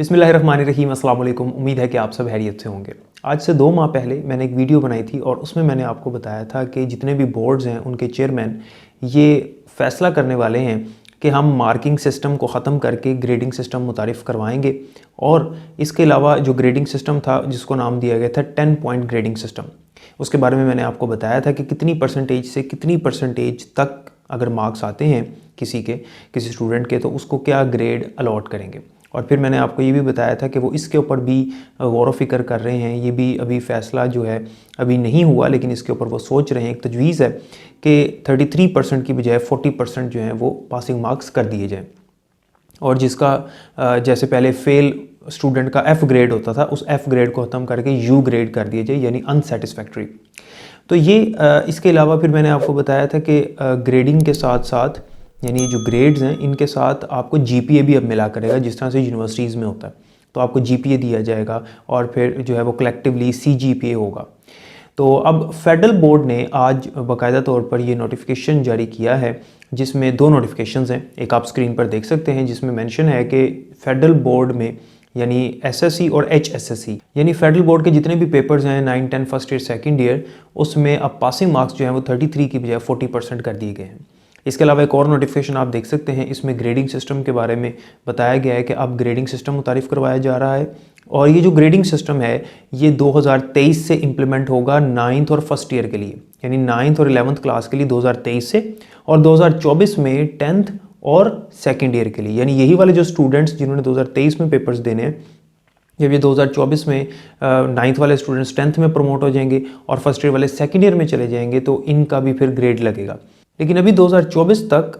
बिस्मिल्लाहिर्रहमानिर्रहीम, अस्सलाम वालेकुम। उम्मीद है कि आप सब खैरियत से होंगे। आज से 2 माह पहले मैंने एक वीडियो बनाई थी और उसमें मैंने आपको बताया था कि जितने भी बोर्ड्स हैं उनके चेयरमैन ये फ़ैसला करने वाले हैं कि हम मार्किंग सिस्टम को ख़त्म करके ग्रेडिंग सिस्टम मुतारिफ़ करवाएंगे। और इसके अलावा जो ग्रेडिंग सिस्टम था जिसको नाम दिया गया था 10 पॉइंट ग्रेडिंग सिस्टम, उसके बारे में मैंने आपको बताया था कि कितनी परसेंटेज से कितनी परसेंटेज तक अगर मार्क्स आते हैं किसी स्टूडेंट के तो उसको क्या ग्रेड अलॉट करेंगे। और फिर मैंने आपको ये भी बताया था कि वो इसके ऊपर भी गौर व फिक्र कर रहे हैं। ये भी अभी फ़ैसला जो है अभी नहीं हुआ, लेकिन इसके ऊपर वो सोच रहे हैं। एक तजवीज़ है कि 33% की बजाय 40% जो है वो पासिंग मार्क्स कर दिए जाएँ, और जिसका जैसे पहले फ़ेल स्टूडेंट का F ग्रेड होता था उस F ग्रेड को ख़त्म करके U ग्रेड कर दिए जाए, यानी अनसेटिस्फैक्ट्री। तो ये इसके अलावा फिर मैंने आपको बताया था कि ग्रेडिंग के साथ साथ यानी जो ग्रेड्स हैं इनके साथ आपको GPA भी अब मिला करेगा, जिस तरह से यूनिवर्सिटीज़ में होता है। तो आपको GPA दिया जाएगा और फिर जो है वो कलेक्टिवली CGPA होगा। तो अब फेडरल बोर्ड ने आज बाकायदा तौर पर ये नोटिफिकेशन जारी किया है, जिसमें 2 नोटिफिकेशंस हैं। एक आप स्क्रीन पर देख सकते हैं जिसमें मेंशन है कि फेडरल बोर्ड में यानी SSC और HSSC यानी फेडरल बोर्ड के जितने भी पेपर्स हैं 9, 10 फर्स्ट ईयर सेकंड ईयर, उसमें अब पासिंग मार्क्स जो हैं वो 33 की बजाय 40% कर दिए गए हैं। इसके अलावा एक और नोटिफिकेशन आप देख सकते हैं, इसमें ग्रेडिंग सिस्टम के बारे में बताया गया है कि अब ग्रेडिंग सिस्टम मुतारिफ़ करवाया जा रहा है। और ये जो ग्रेडिंग सिस्टम है ये 2023 से इम्प्लीमेंट होगा 9th और फर्स्ट ईयर के लिए, यानी 9th और 11th क्लास के लिए 2023 से, और 2024 में 10th और सेकेंड ईयर के लिए। यानी यही वाले जो स्टूडेंट्स जिन्होंने 2023 में पेपर्स देने हैं, जब ये 2024 में 9th वाले स्टूडेंट्स 10th में प्रमोट हो जाएंगे और फर्स्ट ईयर वाले सेकेंड ईयर में चले जाएंगे तो इनका भी फिर ग्रेड लगेगा। लेकिन अभी 2024 तक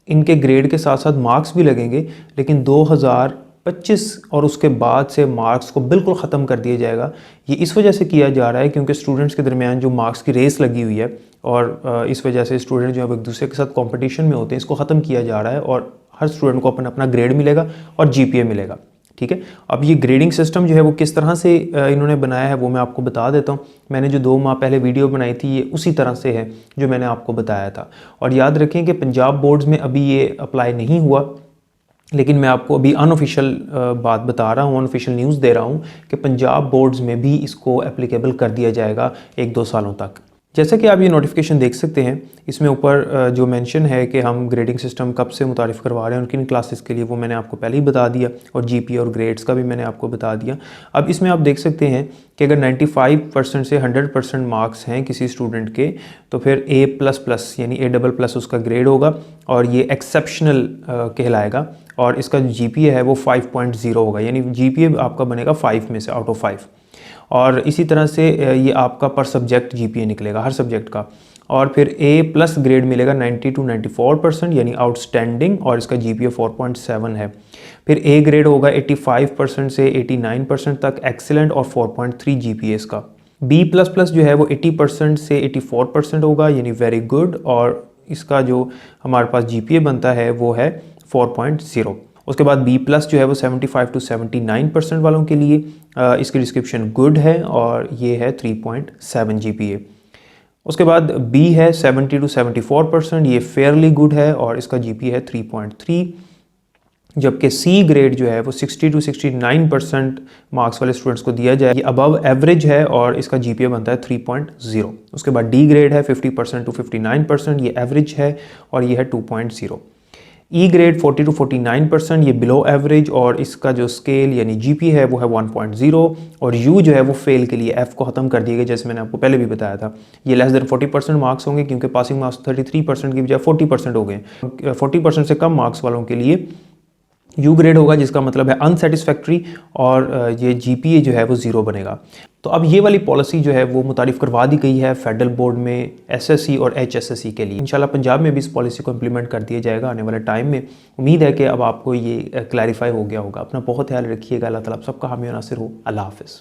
इनके ग्रेड के साथ साथ मार्क्स भी लगेंगे, लेकिन 2025 और उसके बाद से मार्क्स को बिल्कुल ख़त्म कर दिया जाएगा। ये इस वजह से किया जा रहा है क्योंकि स्टूडेंट्स के दरमियान जो मार्क्स की रेस लगी हुई है और इस वजह से स्टूडेंट जो है एक दूसरे के साथ कंपटीशन में होते हैं, इसको ख़त्म किया जा रहा है और हर स्टूडेंट को अपना अपना ग्रेड मिलेगा और GPA मिलेगा। ठीक है, अब ये ग्रेडिंग सिस्टम जो है वो किस तरह से इन्होंने बनाया है वो मैं आपको बता देता हूँ। मैंने जो 2 माह पहले वीडियो बनाई थी ये उसी तरह से है जो मैंने आपको बताया था। और याद रखें कि पंजाब बोर्ड्स में अभी ये अप्लाई नहीं हुआ, लेकिन मैं आपको अभी अनऑफिशियल बात बता रहा हूँ, अनऑफिशियल न्यूज़ दे रहा हूँ कि पंजाब बोर्ड्स में भी इसको एप्लीकेबल कर दिया जाएगा 1-2 सालों तक। जैसा कि आप ये नोटिफिकेशन देख सकते हैं, इसमें ऊपर जो मेंशन है कि हम ग्रेडिंग सिस्टम कब से मुतारिफ़ करवा रहे हैं और किन क्लासेस के लिए, वो मैंने आपको पहले ही बता दिया, और GPA और ग्रेड्स का भी मैंने आपको बता दिया। अब इसमें आप देख सकते हैं कि अगर 95% से 100% मार्क्स हैं किसी स्टूडेंट के तो फिर A++ यानी A++ उसका ग्रेड होगा और ये एक्सेप्शनल कहलाएगा, और इसका GPA है वो 5.0 होगा, यानी GPA आपका बनेगा 5 में से आउट ऑफ 5। और इसी तरह से ये आपका पर सब्जेक्ट GPA निकलेगा हर सब्जेक्ट का। और फिर A+ ग्रेड मिलेगा 90 to 94% यानी आउटस्टैंडिंग, और इसका GPA 4.7 है। फिर A ग्रेड होगा 85% से 89% तक एक्सीलेंट और 4.3 GPA इसका। B++ जो है वो 80% से 84% होगा यानी वेरी गुड, और इसका जो हमारे पास GPA बनता है वो है 4.0। उसके बाद B+ जो है वो 75 to 79% वालों के लिए इसकी डिस्क्रिप्शन गुड है और ये है 3.7 GPA। उसके बाद B है 70 to 74%, ये फेयरली गुड है और इसका GPA है 3.3। जबकि C ग्रेड जो है वो 60 to 69% मार्क्स वाले स्टूडेंट्स को दिया जाए, ये अबव एवरेज है और इसका GPA बनता है 3.0। उसके बाद D ग्रेड है 50% to 59%, ये एवरेज है और ये है 2.0। E ग्रेड 40 to 49%, ये बिलो एवरेज और इसका जो स्केल यानी GPA है वो है 1.0। और U जो है वो फेल के लिए F को ख़त्म कर दिया गया, जैसे मैंने आपको पहले भी बताया था। ये लेस देन 40% मार्क्स होंगे क्योंकि पासिंग मार्क्स 33% की बजाय 40% हो गए। 40% से कम मार्क्स वालों के लिए U ग्रेड होगा, जिसका मतलब है अनसेटिस्फैक्ट्री, और ये GPA जो है वो 0 बनेगा। तो अब ये वाली पॉलिसी जो है वो मुतारिफ़ करवा दी गई है फेडरल बोर्ड में SSC और HSSC के लिए। इंशाल्लाह पंजाब में भी इस पॉलिसी को इम्प्लीमेंट कर दिया जाएगा आने वाले टाइम में। उम्मीद है कि अब आपको ये क्लैरिफाई हो गया होगा। अपना बहुत ख्याल रखिएगा। अल्लाह ताला आप सबका हामी और नासिर हो। अल्लाह हाफ़िज़।